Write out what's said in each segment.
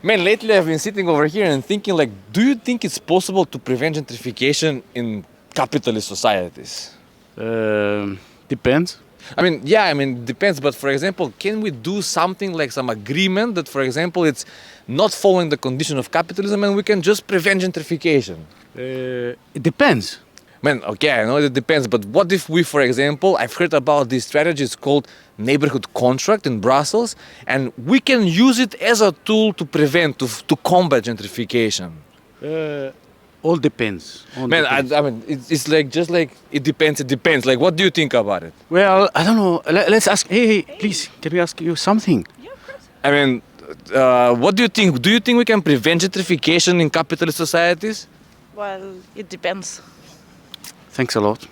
Man, lately I've been sitting over here and thinking like, do you think it's possible to prevent gentrification in capitalist societies? Depends. Depends. But for example, can we do something like some agreement that, for example, it's not following the condition of capitalism and we can just prevent gentrification? It depends. Man, okay, I know it depends, but what if we, for example, I've heard about this strategy, it's called neighborhood contract in Brussels, and we can use it as a tool to prevent, to combat gentrification. All depends. Man, it's like, just like, it depends. Like, what do you think about it? Well, I don't know. Let's ask. Hey, please, can we ask you something? Yeah, of course. What do you think? Do you think we can prevent gentrification in capitalist societies? Well, it depends. Thanks a lot.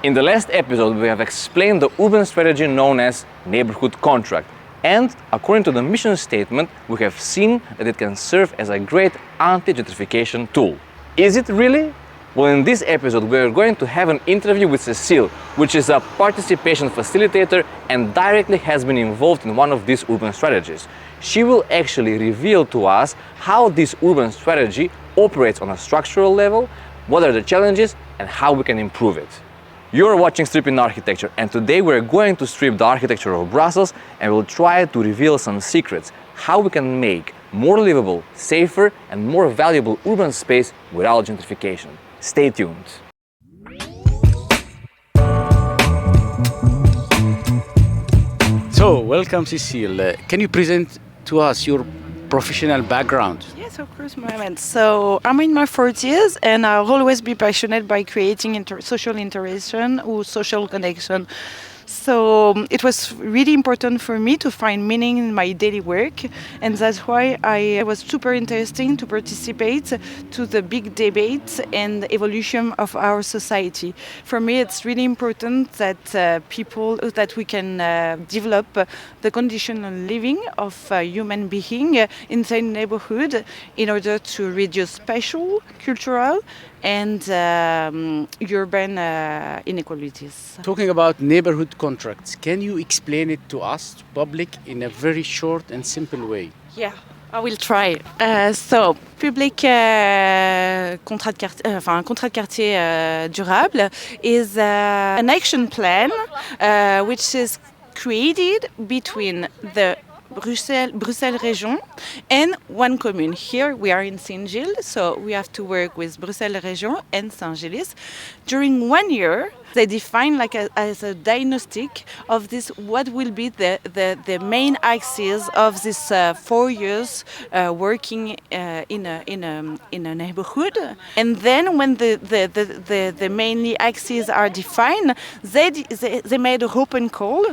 In the last episode, we have explained the urban strategy known as neighborhood contract. And according to the mission statement, we have seen that it can serve as a great anti-gentrification tool. Is it really? Well, in this episode, we are going to have an interview with Cécile, which is a participation facilitator and directly has been involved in one of these urban strategies. She will actually reveal to us how this urban strategy operates on a structural level, what are the challenges, and how we can improve it. You're watching Stripping Architecture, and today we're going to strip the architecture of Brussels and we'll try to reveal some secrets, how we can make more livable, safer, and more valuable urban space without gentrification. Stay tuned. So, welcome, Cécile. Can you present to us your professional background? Yes, of course, Mohamed. So I'm in my 40s and I'll always be passionate by creating social interaction or social connection. So it was really important for me to find meaning in my daily work, and that's why it was super interesting to participate to the big debate and evolution of our society. For me, it's really important that that we can develop the condition of living of human being inside neighborhood in order to reduce spatial, cultural, and urban inequalities. Talking about neighborhood contracts, can you explain it to us, to public, in a very short and simple way? Yeah, I will try. So, public contrat de quartier durable is an action plan which is created between the Bruxelles region and one commune. Here we are in Saint-Gilles, so we have to work with Bruxelles region and Saint-Gilles. During 1 year, they define as a diagnostic of this, what will be the main axis of this 4 years working in a neighborhood. And then when the main axes are defined, they made an open call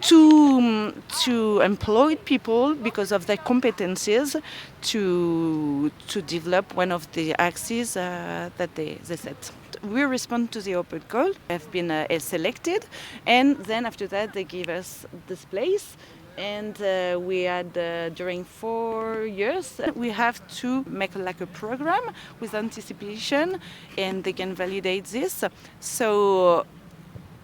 to employed people because of their competencies to develop one of the axes that they set. We respond to the open call, have been selected, and then after that they give us this place. And we had, during 4 years, we have to make like a program with anticipation, and they can validate this. So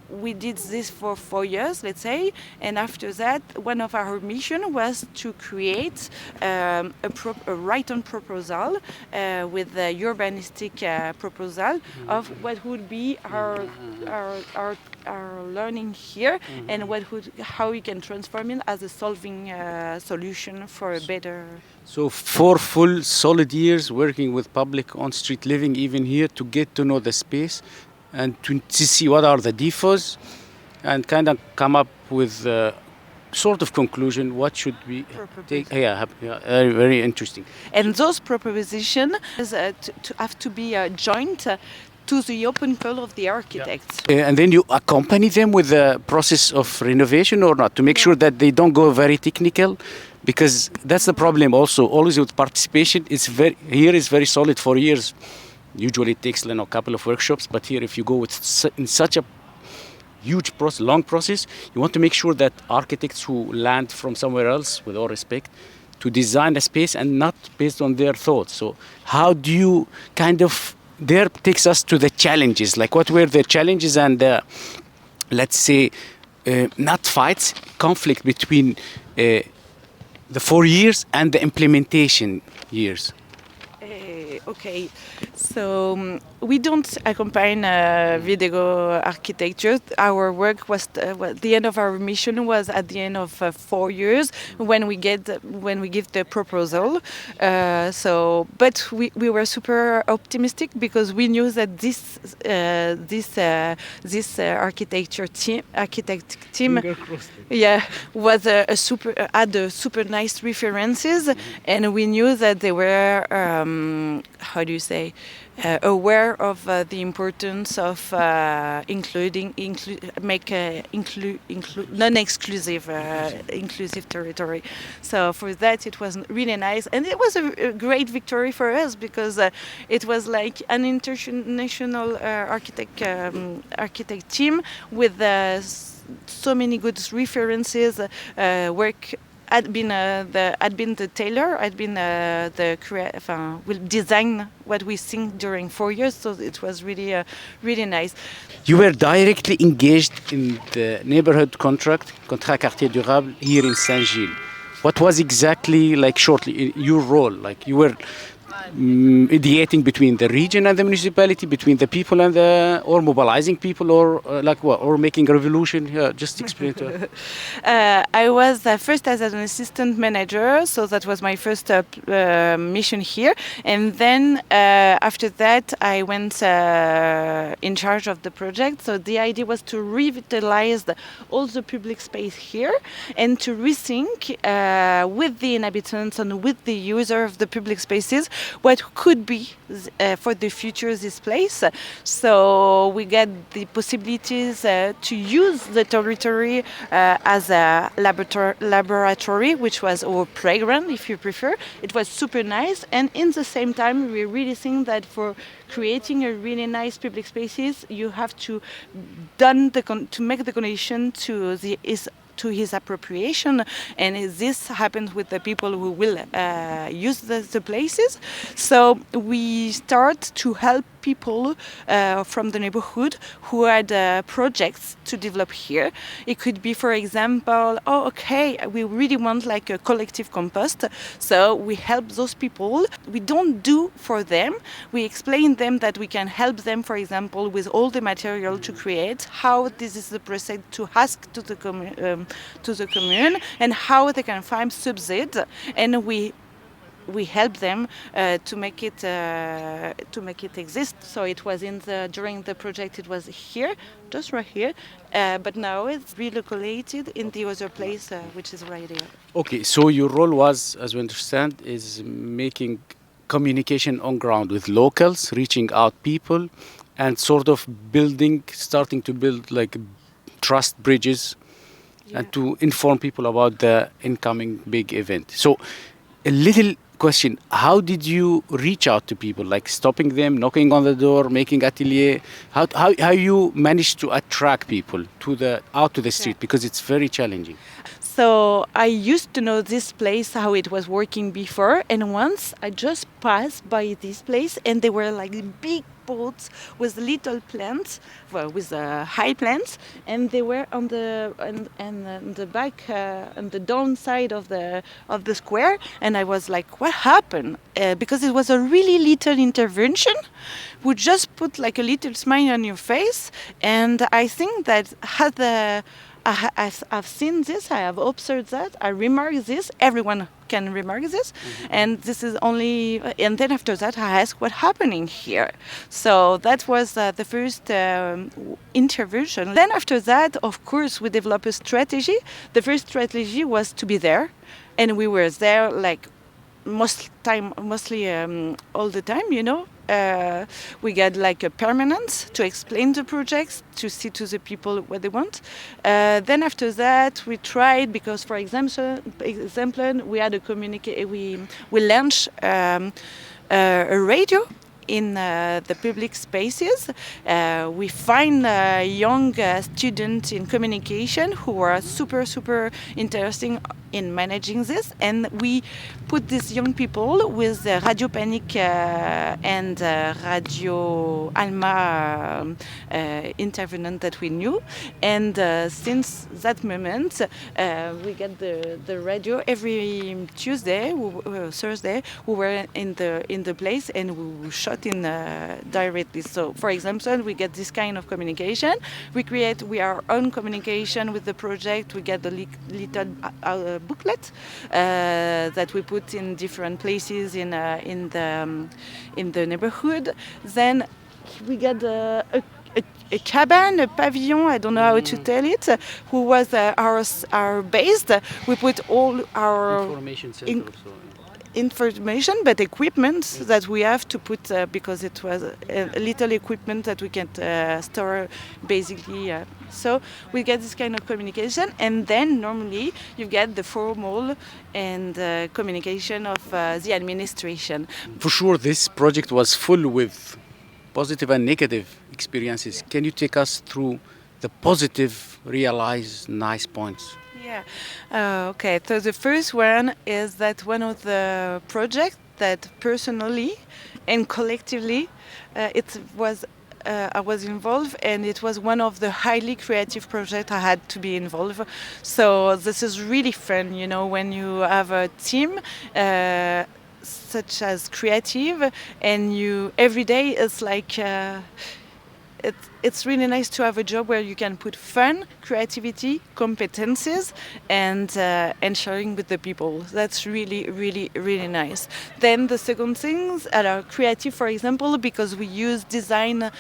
we did this for 4 years, let's say, and after that, one of our mission was to create a write-on proposal with the urbanistic proposal of what would be our learning here, and how we can transform it as a solving solution for a better. So 4 full solid years working with public on-street living, even here, to get to know the space and to see what are the defaults and kind of come up with a sort of conclusion, what should we take. Very, very interesting. And those propositions have to be joined to the open call of the architects. And then you accompany them with the process of renovation or not, to make sure that they don't go very technical, because that's the problem also. Always with participation, it's very solid for years. Usually it takes a couple of workshops, but here if you go in such a huge long process, you want to make sure that architects who land from somewhere else, with all respect, to design a space and not based on their thoughts. So how do you there takes us to the challenges, like what were the challenges and let's say not fights, conflict between the 4 years and the implementation years. Okay, so we don't accompany video architecture. Our work was the end of our mission was at the end of 4 years when we give the proposal. But we were super optimistic because we knew that this architect team, yeah, was had super nice references, and we knew that they were how do you say, aware of the importance of non-exclusive inclusive territory. So for that it was really nice, and it was a great victory for us because it was like an international architect team with so many good references, work. I'd been the tailor. I'd been will design what we sing during 4 years. So it was really nice. You were directly engaged in the neighborhood contract quartier durable here in Saint-Gilles. What was exactly, like, shortly your role? Like, you were mediating between the region and the municipality, between the people and or mobilizing people, or like what, or making a revolution? Yeah, just explain to us. I was first as an assistant manager, so that was my first mission here, and then after that I went in charge of the project. So the idea was to revitalize all the public space here and to rethink with the inhabitants and with the user of the public spaces what could be for the future this place. So we get the possibilities to use the territory as a laboratory, which was our playground, if you prefer. It was super nice, and in the same time we really think that for creating a really nice public spaces you have to make the connection to his appropriation, and this happens with the people who will use the places. So we start to help people from the neighborhood who had projects to develop here. It could be, for example, we really want like a collective compost, so we help those people. We don't do for them, we explain them that we can help them, for example, with all the material to create, how this is the process to ask to the commune, and how they can find subsidies, and we help them to make it exist. So it was during the project it was here, just right here, but now it's relocated in the other place, which is right here. Okay, so your role was, as we understand, is making communication on ground with locals, reaching out people, and sort of starting to build like trust bridges, and to inform people about the incoming big event. So a little question, how did you reach out to people, like stopping them, knocking on the door, making atelier? How you managed to attract people out to the street, because it's very challenging? So I used to know this place, how it was working before, and once I just passed by this place and they were like big pots with little plants, with high plants, and they were on the back, on the downside of the square, and I was like, what happened? Because it was a really little intervention, would just put like a little smile on your face, and I think that I've seen this, I have observed that, I remarked this, everyone can remark this, and this is only, and then after that I asked what happening here. So that was the first intervention. Then after that, of course, we developed a strategy. The first strategy was to be there, and we were there like mostly all the time, you know. We get like a permanence to explain the projects, to see to the people what they want. Then after that, we tried, because for example, we had we launched a radio in the public spaces. We find young students in communication who are super interesting in managing this, and we put these young people with Radio Panic and Radio Alma intervenant that we knew, and since that moment we get the radio every Tuesday, Thursday. We were in the place and we shot in directly. So, for example, we get this kind of communication. We create our own communication with the project. We get the little booklet that we put in different places in the neighborhood. Then we get a cabin, a pavilion, I don't know how to tell it, who was our base. We put all our Information center information, but equipment that we have to put because it was a little equipment that we can store basically. So we get this kind of communication, and then normally you get the formal and communication of the administration. For sure, this project was full with positive and negative experiences. Can you take us through the positive, realized, nice points? Yeah. Okay. So the first one is that one of the projects that personally and collectively I was involved, and it was one of the highly creative projects I had to be involved. So this is really fun, you know, when you have a team such as creative, and you every day it's like. It's really nice to have a job where you can put fun, creativity, competencies, and sharing with the people. That's really, really, really nice. Then the second things are creative, for example, because we use design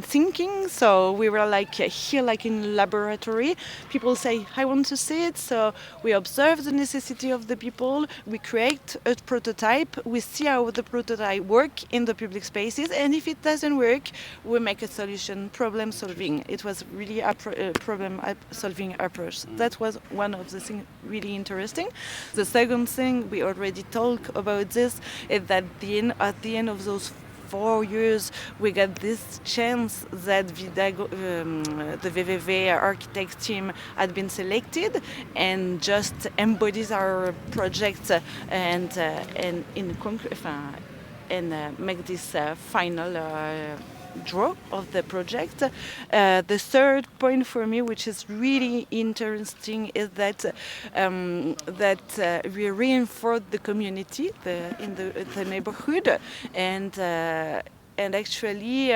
thinking. So we were like here, like in laboratory. People say, "I want to see it." So we observe the necessity of the people. We create a prototype. We see how the prototype work in the public spaces, and if it doesn't work, we make a solution. Problem solving. It was really a problem solving approach. That was one of the things really interesting. The second thing, we already talked about this, is that at the end of those 4 years, we got this chance that the VVV architect team had been selected and just embodies our project and make this final draw of the project. The third point for me, which is really interesting, is that we reinforce the community in the neighborhood, and actually.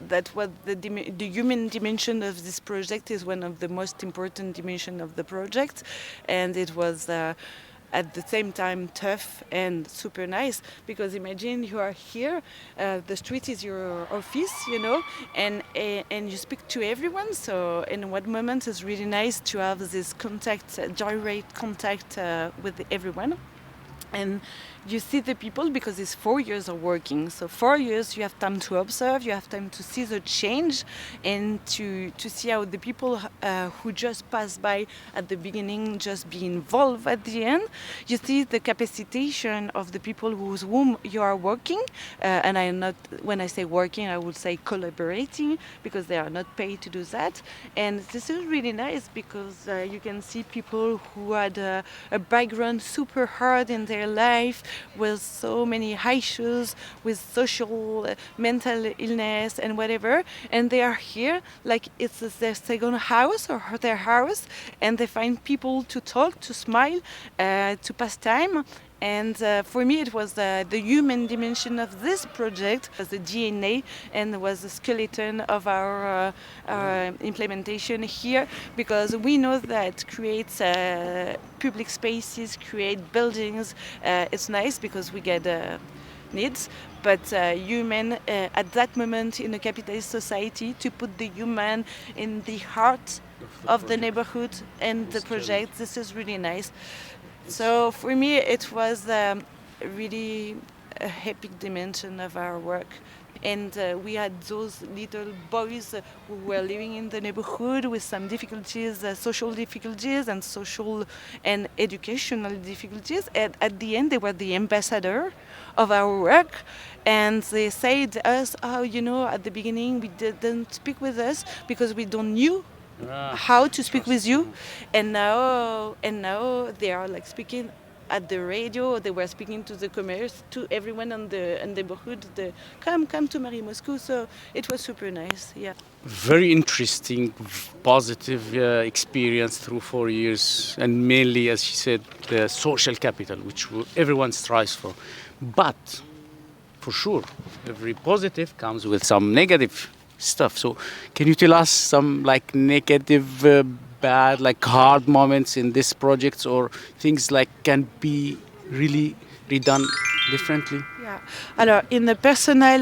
That was the human dimension of this project is one of the most important dimensions of the project, and it was at the same time tough and super nice, because imagine you are here, the street is your office, you know, and you speak to everyone. So in one moment it's really nice to have this contact, direct contact with everyone. And you see the people, because it's 4 years of working. So 4 years you have time to observe, you have time to see the change, and to see how the people who just passed by at the beginning just be involved at the end. You see the capacitation of the people with whom you are working, and when I say working, I would say collaborating, because they are not paid to do that. And this is really nice, because you can see people who had a background super hard in their life, with so many issues, with social, mental illness and whatever, and they are here like it's their second house or their house, and they find people to talk, to smile, to pass time. And for me, it was the human dimension of this project, was the DNA, and was the skeleton of our implementation here, because we know that creates public spaces, create buildings. It's nice because we get needs, but human at that moment in a capitalist society, to put the human in the heart of the neighborhood and the project. This is really nice. So for me, it was really a epic dimension of our work. And we had those little boys who were living in the neighborhood with some difficulties, social difficulties and social and educational difficulties. And at the end, they were the ambassador of our work. And they said to us, "Oh, you know, at the beginning, we didn't speak with us because we don't knew how to speak with you, and now they are like speaking at the radio. They were speaking to the commerce, to everyone on the neighborhood. Come to Marie Moscou. So it was super nice. Yeah. Very interesting, positive experience through 4 years, and mainly, as she said, the social capital, which everyone strives for. But for sure, every positive comes with some negative stuff. So can you tell us some like negative, bad, like hard moments in this project, or things like can be really redone differently? Yeah. Alors, in the personal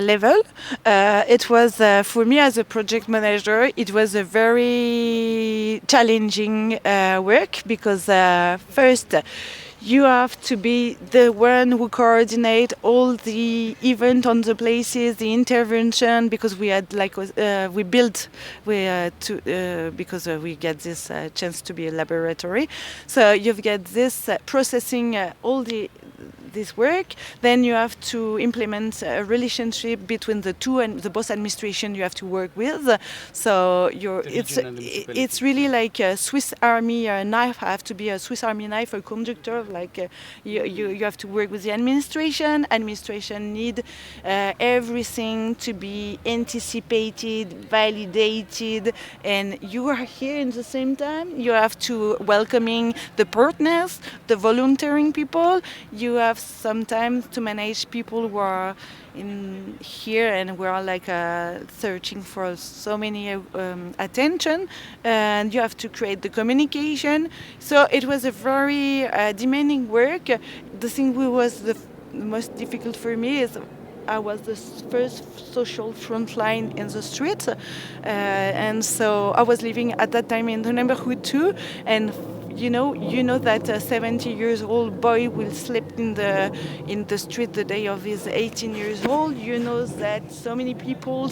level, it was for me as a project manager, it was a very challenging work because first, you have to be the one who coordinate all the event on the places, the intervention, because we had like we built because we get this chance to be a laboratory. So you've got this processing all this work. Then you have to implement a relationship between the two and the both administration you have to work with. So it's really like a Swiss Army knife. I have to be a Swiss Army knife or conductor. Like you have to work with the administration. Administration need everything to be anticipated, validated, and you are here in the same time. You have to welcoming the partners, the volunteering people. You have sometimes to manage people who are in here and we are like searching for so many attention, and you have to create the communication. So it was a very demanding work. The thing was the most difficult for me is I was the first social frontline in the streets, and so I was living at that time in the neighborhood too, and you know that a 70-year-old boy will sleep in the street the day of his 18 years old. You know that so many people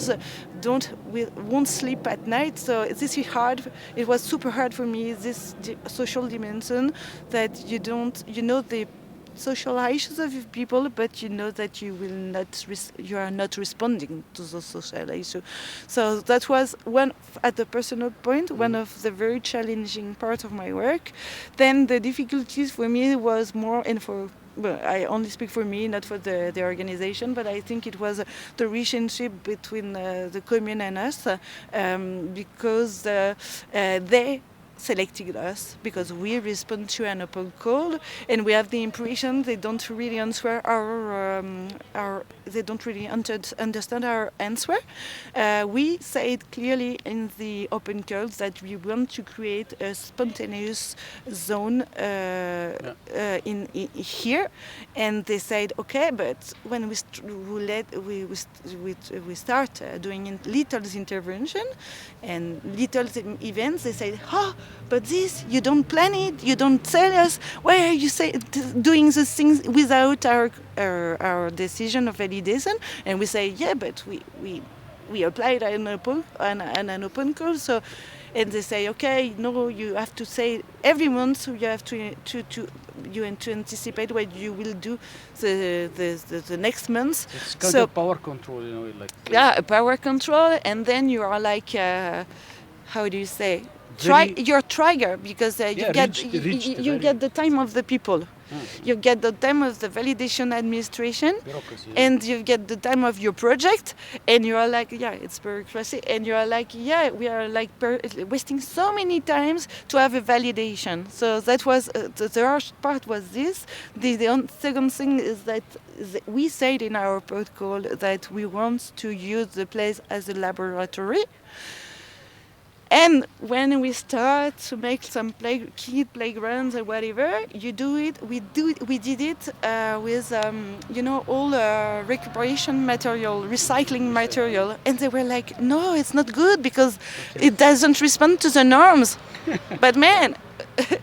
won't sleep at night. So this is hard. It was super hard for me, this social dimension, that you know the social issues of people, but you know that you are not responding to the social issue. So that was one, at the personal point, one of the very challenging parts of my work. Then the difficulties for me was more, and well, I only speak for me, not for the organization, but I think it was the relationship between the commune and us, because they selected us because we respond to an open call, and we have the impression they don't really answer they don't really understand our answer. We said clearly in the open calls that we want to create a spontaneous zone in here, and they said okay, but when we start doing little intervention and little events, they said, but this, you don't plan it, you don't tell us. Why are you doing these things without our decision of validation? And we say, yeah, but we applied an open call. So, and they say, okay, no, you have to say every month. You have to anticipate what you will do the next month. It's kind of power control, like. Yeah, power control, and then you are like, how do you say? You're trigger, because you get the time of the people. You get the time of the validation administration, bureaucracy, and you get the time of your project, and you are like, yeah, it's bureaucracy, and you are like, yeah, we are like wasting so many times to have a validation. So that was the harsh part was this. The second thing is that we said in our protocol that we want to use the place as a laboratory. And when we start to make some kid playgrounds or whatever, you do it. We did it with all recuperation material, recycling material, and they were like, "No, it's not good because it doesn't respond to the norms." But man,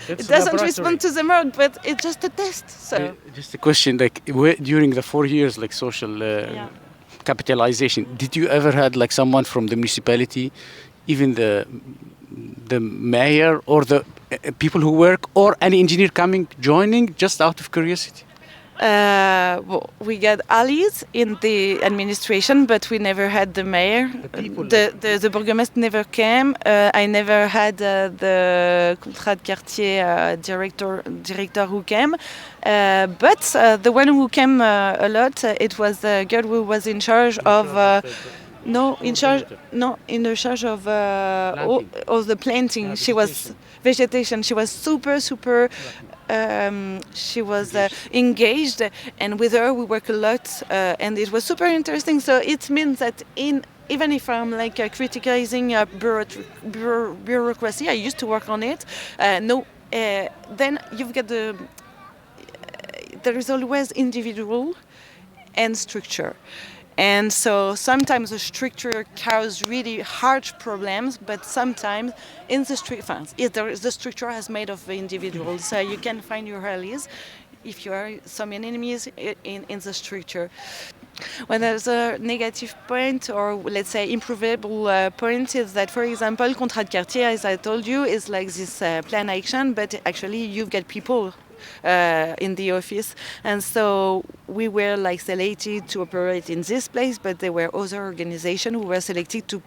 it doesn't respond to the norm. But it's just a test. So just a question, like during the 4 years, like social capitalization, did you ever had like someone from the municipality, even the mayor or the people who work, or any engineer joining just out of curiosity? Well, we got allies in the administration, but we never had the mayor. The bourgmestre never came. I never had the contrat de quartier director who came. But the one who came a lot, it was the girl who was in charge of. In charge of all the planting. She was vegetation. She was super. She was engaged, and with her we work a lot, and it was super interesting. So it means that even if I'm like criticizing bureaucracy, I used to work on it. Then you've got there is always individual and structure. And so sometimes the structure causes really hard problems, but sometimes in the the structure is made of individuals. So you can find your allies if you are some enemies in the structure. When there's a negative point, or let's say improvable point, is that, for example, contrat de quartier, as I told you, is like this plan action, but actually you've got people in the office, and so we were like selected to operate in this place, but there were other organizations who were selected to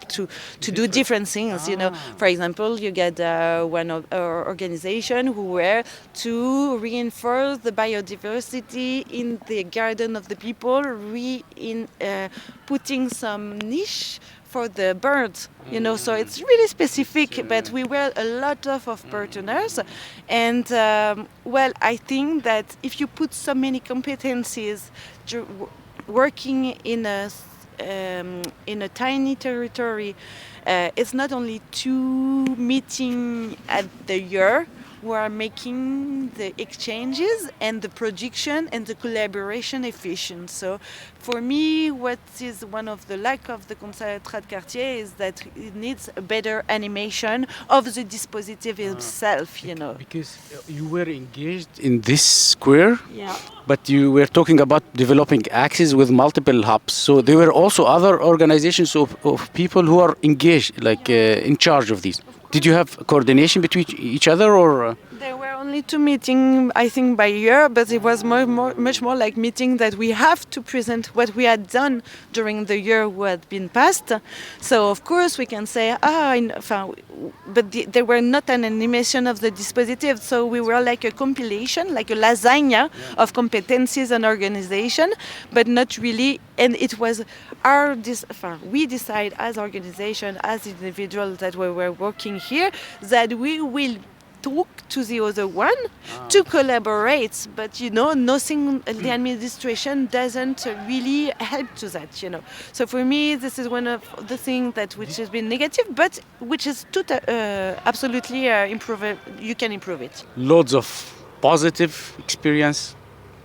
do different things. You know, for example, you get one of our organization who were to reinforce the biodiversity in the garden of the people, putting some niche for the birds, you know, so it's really specific, but we were a lot of partners. And well, I think that if you put so many competencies working in a tiny territory, it's not only 2 meetings at the year who are making the exchanges and the production and the collaboration efficient. So for me, what is one of the lack of the contrat de quartier is that it needs a better animation of the dispositif itself, you know. Because you were engaged in this square, yeah. But you were talking about developing axes with multiple hubs. So there were also other organizations of people who are engaged, like in charge of these. Did you have coordination between each other, or? There were only 2 meetings, I think, by year, but it was much more like meeting that we have to present what we had done during the year who had been passed. So of course we can say, but there were not an animation of the dispositif. So we were like a compilation, like a lasagna of competencies and organization, but not really. And it was we decide as organization, as individuals that we were working here, that we will talk to the other one to collaborate, but you know, nothing, the administration doesn't really help to that, you know. So for me, this is one of the things which has been negative, but which is absolutely you can improve it. Loads of positive experience.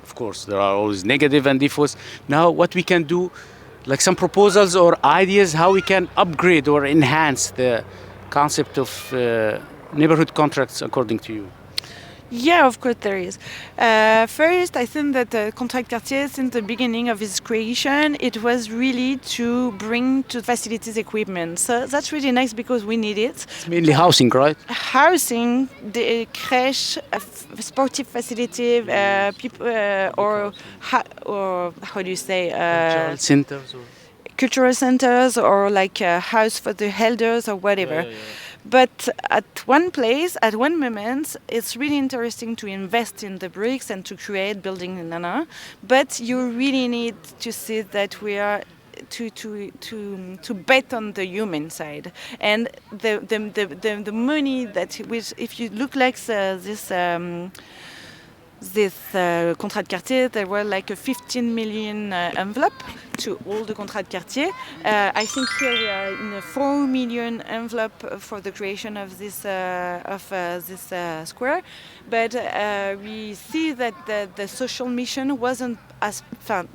Of course, there are always negative and defects. Now, what we can do, like some proposals or ideas, how we can upgrade or enhance the concept of neighborhood contracts, according to you? Yeah, of course there is. First, I think that the contrat quartier, since the beginning of its creation, it was really to bring to facilities equipment. So that's really nice because we need it. It's mainly housing, right? Housing, the crèche, sportive facility, people, or how do you say? Cultural centers. Cultural centers, or like a house for the elders or whatever. Yeah. But at one place, at one moment, it's really interesting to invest in the bricks and to create building, but you really need to see that we are to bet on the human side, and the money that if you look like this contrat de quartier, there were like a 15 million envelope to all the contrat de quartier. I think here we are in a 4 million envelope for the creation of this square, but we see that the social mission wasn't as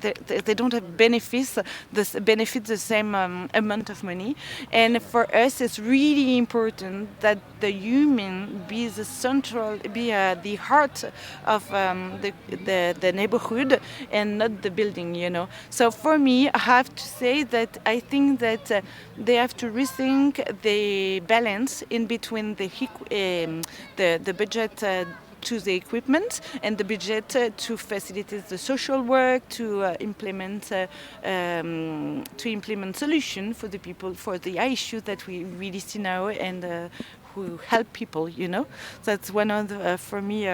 they don't have benefit the same amount of money, and for us it's really important that the human be the central, be the heart of the neighborhood and not the building, you know. So for me, I have to say that I think that they have to rethink the balance in between the budget to the equipment and the budget to facilitate the social work, to implement solution for the people, for the issues that we really see now, and who help people. That's one of the, for me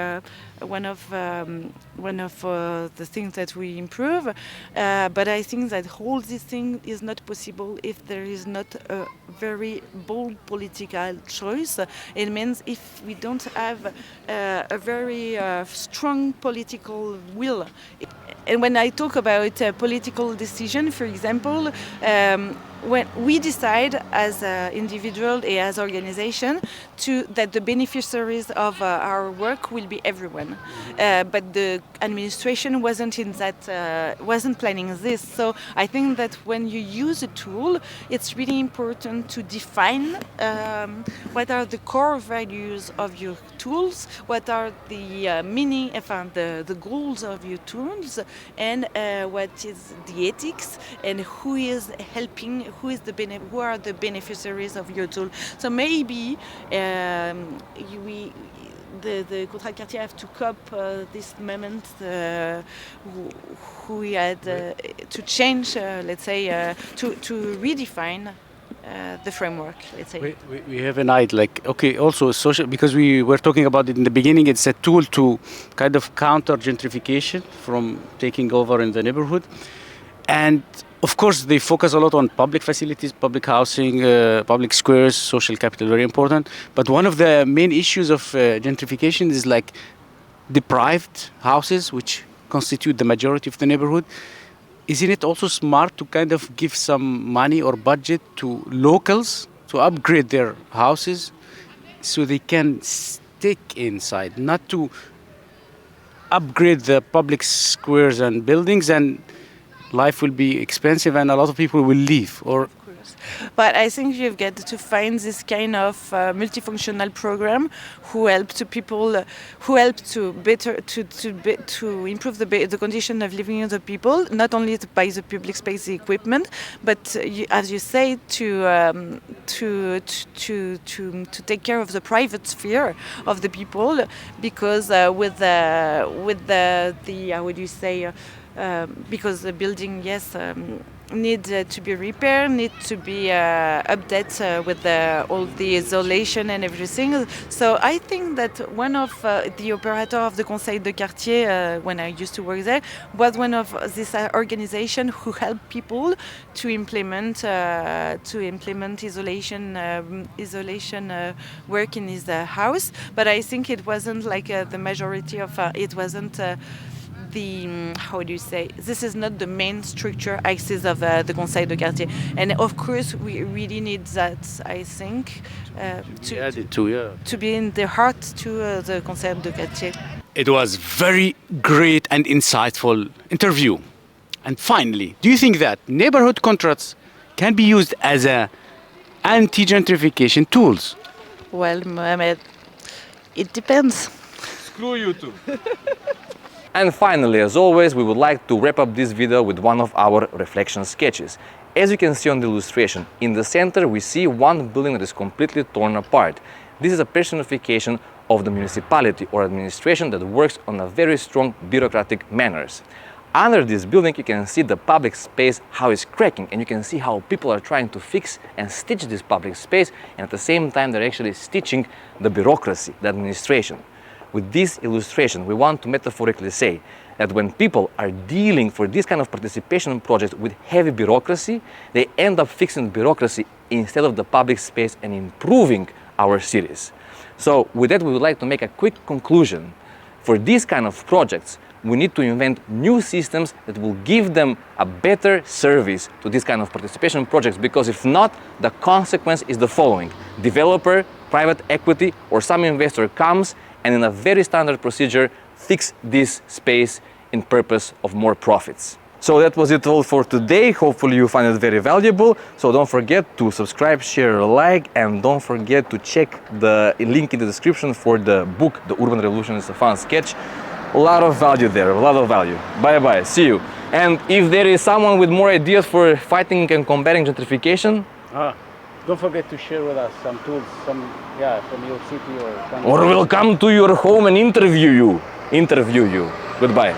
one of the things that we improve. But I think that all this thing is not possible if there is not a very bold political choice. It means if we don't have a very strong political will. And when I talk about political decision, for example, when we decide as an individual and as organization that the beneficiaries of our work will be everyone, but the administration wasn't planning this. So I think that when you use a tool, it's really important to define what are the core values of your tools, what are the meaning, the goals of your tools, and what is the ethics, and who is helping, who are the beneficiaries of your tool. So maybe the contract quartier have to cope this moment who we had to change, let's say, to redefine the framework, let's say. We have an idea, like, okay, also social, because we were talking about it in the beginning, it's a tool to kind of counter gentrification from taking over in the neighborhood. And of course, they focus a lot on public facilities, public housing, public squares, social capital, very important. But one of the main issues of gentrification is like deprived houses, which constitute the majority of the neighborhood. Isn't it also smart to kind of give some money or budget to locals to upgrade their houses so they can stick inside, not to upgrade the public squares and buildings, and life will be expensive and a lot of people will leave? Or but I think you've got to find this kind of multifunctional program who help to people, who help to better to improve the condition of living of the people, not only by the public space, the equipment, but as you say, to take care of the private sphere of the people, because with the how would you say? Because the building, yes, need to be repaired, need to be updated with all the isolation and everything. So I think that one of the operator of the Conseil de Quartier, when I used to work there, was one of this organization who helped people to implement isolation work in his house. But I think it wasn't like the majority of it wasn't. How do you say? This is not the main structure axis of the Conseil de Quartier, and of course we really need that. I think to be in the heart to the Conseil de Quartier. It was very great and insightful interview. And finally, do you think that neighborhood contracts can be used as anti-gentrification tools? Well, Mohamed, it depends. Screw you too. And finally, as always, we would like to wrap up this video with one of our reflection sketches. As you can see on the illustration, in the center we see one building that is completely torn apart. This is a personification of the municipality or administration that works on a very strong bureaucratic manners. Under this building you can see the public space, how it's cracking, and you can see how people are trying to fix and stitch this public space, and at the same time they're actually stitching the bureaucracy, the administration. With this illustration, we want to metaphorically say that when people are dealing for this kind of participation project with heavy bureaucracy, they end up fixing the bureaucracy instead of the public space and improving our cities. So with that, we would like to make a quick conclusion. For these kind of projects, we need to invent new systems that will give them a better service to this kind of participation projects, because if not, the consequence is the following. Developer, private equity, or some investor comes and in a very standard procedure fix this space in purpose of more profits. So that was it all for today. Hopefully you find it very valuable. So don't forget to subscribe, share, like, and don't forget to check the link in the description for the book, The Urban Revolution is a Fun Sketch. A lot of value there, a lot of value. Bye bye, see you. And if there is someone with more ideas for fighting and combating gentrification, Don't forget to share with us some tools, from your city or. Or we'll come to your home and interview you. Goodbye.